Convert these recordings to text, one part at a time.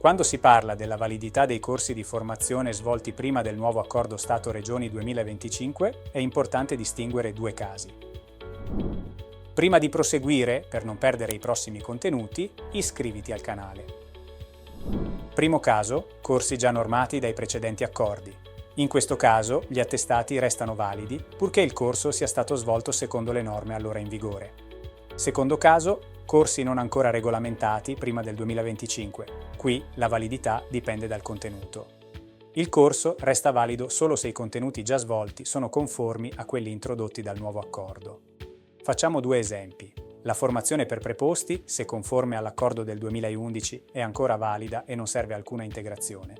Quando si parla della validità dei corsi di formazione svolti prima del nuovo Accordo Stato-Regioni 2025, è importante distinguere due casi. Prima di proseguire, per non perdere i prossimi contenuti, iscriviti al canale. Primo caso, corsi già normati dai precedenti accordi. In questo caso, gli attestati restano validi, purché il corso sia stato svolto secondo le norme allora in vigore. Secondo caso, corsi non ancora regolamentati prima del 2025. Qui la validità dipende dal contenuto. Il corso resta valido solo se i contenuti già svolti sono conformi a quelli introdotti dal nuovo accordo. Facciamo due esempi. La formazione per preposti, se conforme all'accordo del 2011, è ancora valida e non serve alcuna integrazione.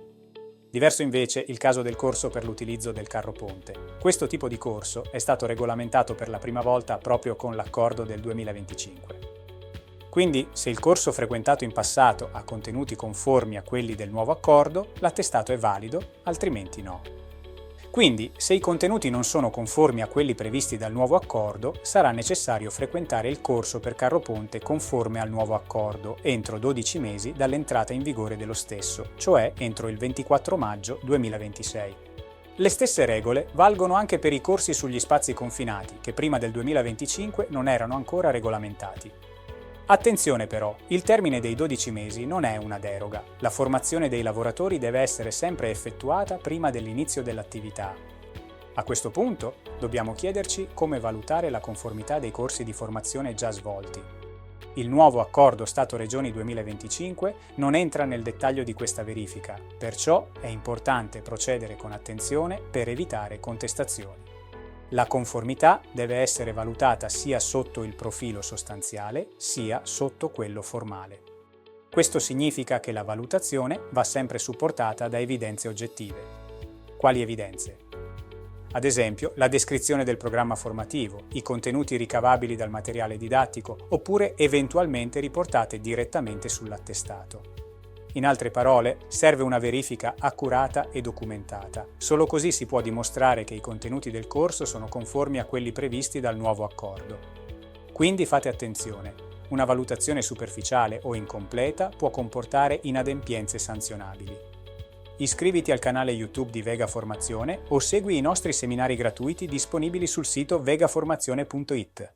Diverso invece il caso del corso per l'utilizzo del carro ponte. Questo tipo di corso è stato regolamentato per la prima volta proprio con l'accordo del 2025. Quindi, se il corso frequentato in passato ha contenuti conformi a quelli del nuovo accordo, l'attestato è valido, altrimenti no. Quindi, se i contenuti non sono conformi a quelli previsti dal nuovo accordo, sarà necessario frequentare il corso per carro ponte conforme al nuovo accordo entro 12 mesi dall'entrata in vigore dello stesso, cioè entro il 24 maggio 2026. Le stesse regole valgono anche per i corsi sugli spazi confinati, che prima del 2025 non erano ancora regolamentati. Attenzione però, il termine dei 12 mesi non è una deroga. La formazione dei lavoratori deve essere sempre effettuata prima dell'inizio dell'attività. A questo punto dobbiamo chiederci come valutare la conformità dei corsi di formazione già svolti. Il nuovo Accordo Stato-Regioni 2025 non entra nel dettaglio di questa verifica, perciò è importante procedere con attenzione per evitare contestazioni. La conformità deve essere valutata sia sotto il profilo sostanziale, sia sotto quello formale. Questo significa che la valutazione va sempre supportata da evidenze oggettive. Quali evidenze? Ad esempio, la descrizione del programma formativo, i contenuti ricavabili dal materiale didattico, oppure eventualmente riportate direttamente sull'attestato. In altre parole, serve una verifica accurata e documentata. Solo così si può dimostrare che i contenuti del corso sono conformi a quelli previsti dal nuovo accordo. Quindi fate attenzione. Una valutazione superficiale o incompleta può comportare inadempienze sanzionabili. Iscriviti al canale YouTube di Vega Formazione o segui i nostri seminari gratuiti disponibili sul sito vegaformazione.it.